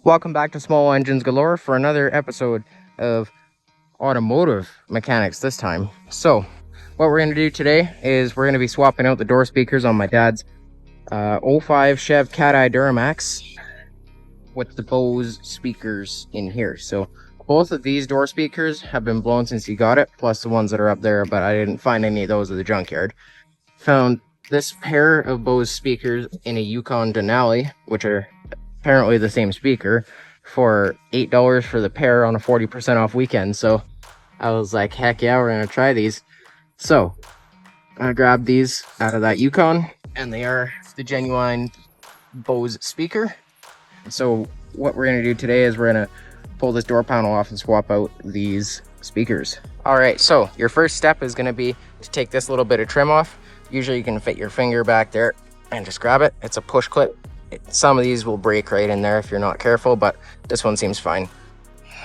Welcome back to Small Engines Galore for another episode of automotive mechanics this time. So, what we're going to do today is we're going to be swapping out the door speakers on my dad's 05 Chev Cat-Eye Duramax with the Bose speakers in here. So, both of these door speakers have been blown since he got it, plus the ones that are up there, but I didn't find any of those at the junkyard. Found this pair of Bose speakers in a Yukon Denali, which are apparently the same speaker, for $8 for the pair on a 40% off weekend. So I was like, heck yeah, we're gonna try these. So I grabbed these out of that Yukon, and they are the genuine Bose speaker. So what we're gonna do today is we're gonna pull this door panel off and swap out these speakers. All right, so your first step is gonna be to take this little bit of trim off. Usually you can fit your finger back there and just grab it. It's a push clip. Some of these will break right in there if you're not careful, but this one seems fine.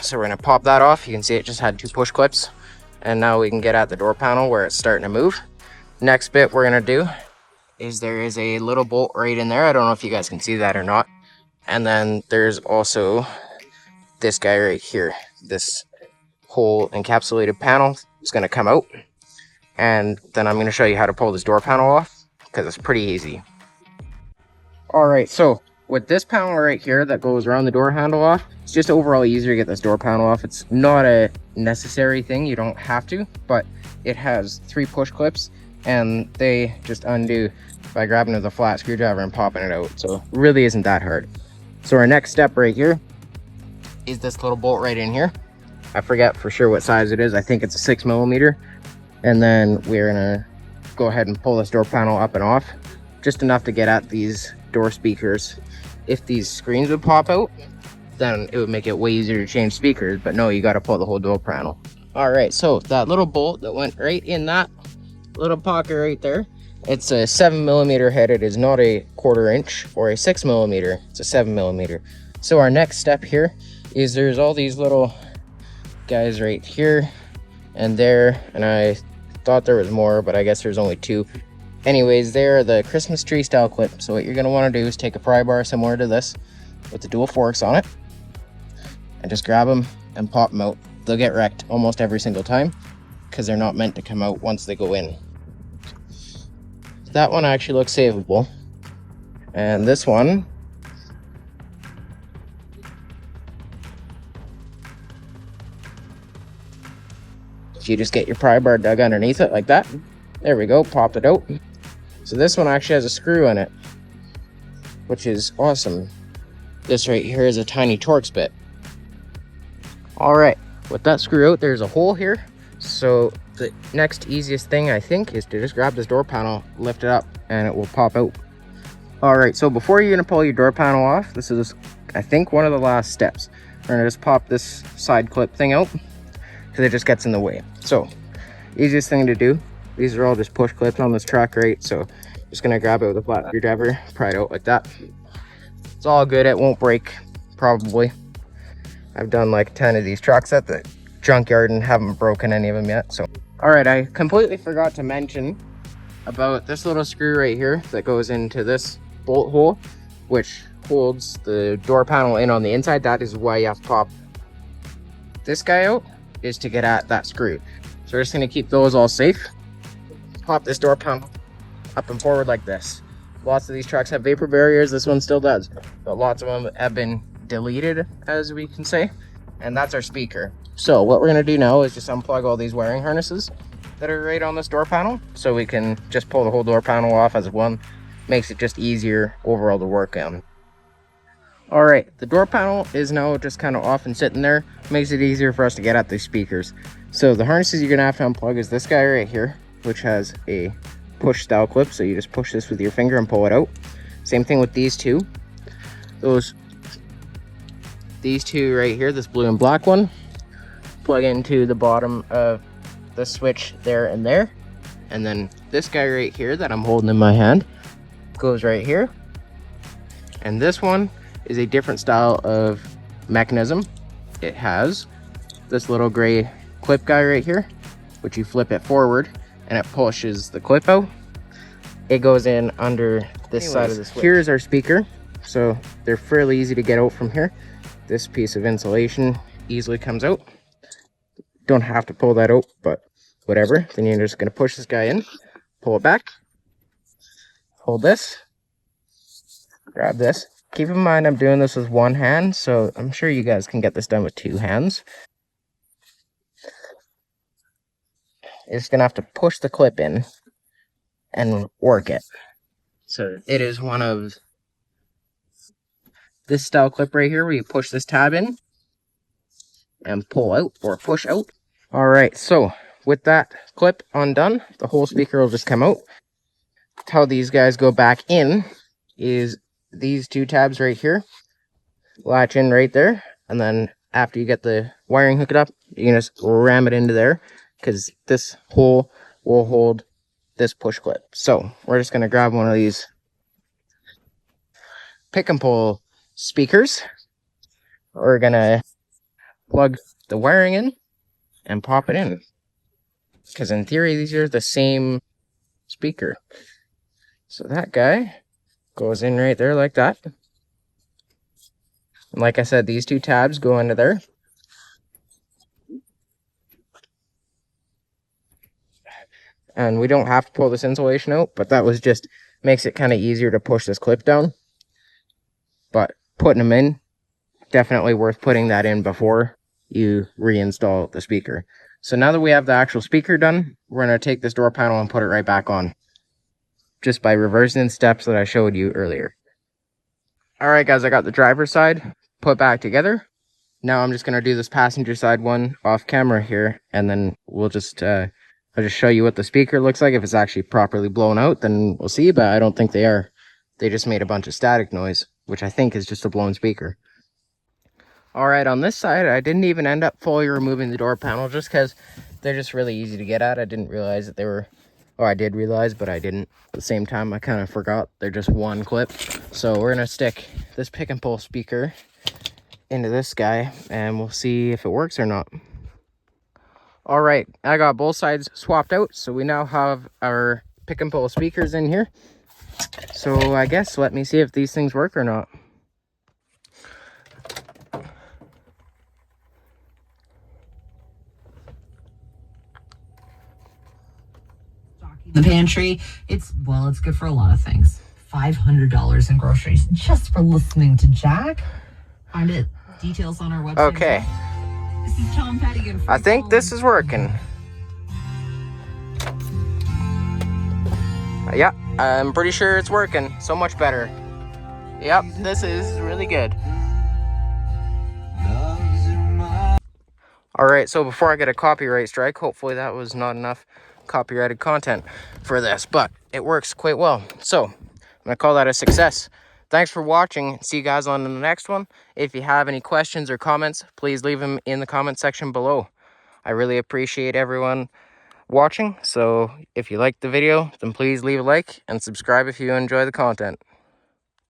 So we're gonna pop that off. You can see it just had two push clips, and now we can get at the door panel where it's starting to move. Next bit we're gonna do is there is a little bolt right in there. I don't know if you guys can see that or not. And then there's also this guy right here. This whole encapsulated panel is gonna come out, and then I'm gonna show you how to pull this door panel off because it's pretty easy. Alright, so with this panel right here that goes around the door handle off, it's just overall easier to get this door panel off. It's not a necessary thing, you don't have to, but it has three push clips and they just undo by grabbing with a flat screwdriver and popping it out. So it really isn't that hard. So our next step right here is this little bolt right in here. I forget for sure what size it is. I think it's a 6mm. And then we're gonna go ahead and pull this door panel up and off, just enough to get at these door speakers. If these screens would pop out, then it would make it way easier to change speakers, but no, you got to pull the whole door panel. All right, so that little bolt that went right in that little pocket right there, it's a 7mm head. It is not a 1/4 inch or a 6mm, it's a 7mm. So our next step here is there's all these little guys right here and there, and I thought there was more, but I guess there's only two. Anyways, they're the Christmas tree style clip. So what you're going to want to do is take a pry bar similar to this with the dual forks on it and just grab them and pop them out. They'll get wrecked almost every single time because they're not meant to come out once they go in. That one actually looks savable, and this one you just get your pry bar dug underneath it like that. There we go, popped it out. So this one actually has a screw in it, which is awesome. This right here is a tiny Torx bit. All right, with that screw out, there's a hole here. So the next easiest thing I think is to just grab this door panel, lift it up, and it will pop out. All right, so before you're gonna pull your door panel off, this is, I think, one of the last steps. We're gonna just pop this side clip thing out because it just gets in the way. So easiest thing to do, these are all just push clips on this truck, right? So just gonna grab it with a flat screwdriver, pry it out like that. It's all good, it won't break, probably. I've done like 10 of these trucks at the junkyard and haven't broken any of them yet, so. All right, I completely forgot to mention about this little screw right here that goes into this bolt hole, which holds the door panel in on the inside. That is why you have to pop this guy out, is to get at that screw. So we're just gonna keep those all safe. Pop this door panel up and forward like this. Lots of these trucks have vapor barriers. This one still does, but lots of them have been deleted, as we can say. And that's our speaker. So what we're gonna do now is just unplug all these wiring harnesses that are right on this door panel, so we can just pull the whole door panel off as one. Makes it just easier overall to work on. All right, the door panel is now just kind of off and sitting there. Makes it easier for us to get at these speakers. So the harnesses you're gonna have to unplug is this guy right here, which has a push style clip. So you just push this with your finger and pull it out. Same thing with these two. These two right here, this blue and black one, plug into the bottom of the switch there and there. And then this guy right here that I'm holding in my hand goes right here. And this one is a different style of mechanism. It has this little gray clip guy right here, which you flip it forward and it pushes the clip out. It goes in under this side of the switch. Here's our speaker. so they're fairly easy to get out from here. This piece of insulation easily comes out. Don't have to pull that out, but whatever. Then you're just going to push this guy in, pull it back, hold this, grab this. Keep in mind I'm doing this with one hand, so I'm sure you guys can get this done with two hands. You're just going to have to push the clip in and work it. So it is one of this style clip right here where you push this tab in and pull out or push out. All right, so with that clip undone, the whole speaker will just come out. How these guys go back in is these two tabs right here latch in right there, and then after you get the wiring hooked up, you can just ram it into there because this hole will hold this push clip. So we're just going to grab one of these pick and pull speakers. We're going to plug the wiring in and pop it in, because in theory these are the same speaker. So that guy goes in right there like that. And like I said, these two tabs go into there. And we don't have to pull this insulation out, but that was just makes it kind of easier to push this clip down. But putting them in, definitely worth putting that in before you reinstall the speaker. So now that we have the actual speaker done, we're going to take this door panel and put it right back on, just by reversing the steps that I showed you earlier. Alright guys, I got the driver's side put back together. Now I'm just going to do this passenger side one off camera here, and then we'll just I'll just show you what the speaker looks like. If it's actually properly blown out, then we'll see, but I don't think they are. They just made a bunch of static noise, which I think is just a blown speaker. Alright, on this side, I didn't even end up fully removing the door panel just because they're just really easy to get at. I didn't realize that they were, or I did realize, but I didn't. At the same time, I kind of forgot they're just one clip. So we're going to stick this pick and pull speaker into this guy, and we'll see if it works or not. Alright, I got both sides swapped out, so we now have our pick and pull speakers in here. So I guess let me see if these things work or not. The pantry, it's good for a lot of things. $500 in groceries just for listening to Jack. Find it details on our website. Okay. This is Tom Petty. I think this is working. Yeah, I'm pretty sure it's working. So much better. Yep, this is really good. Alright, so before I get a copyright strike, hopefully that was not enough copyrighted content for this, but it works quite well. So I'm gonna call that a success. Thanks for watching. See you guys on the next one. If you have any questions or comments, please leave them in the comment section below. I really appreciate everyone watching, so if you liked the video, then please leave a like and subscribe if you enjoy the content.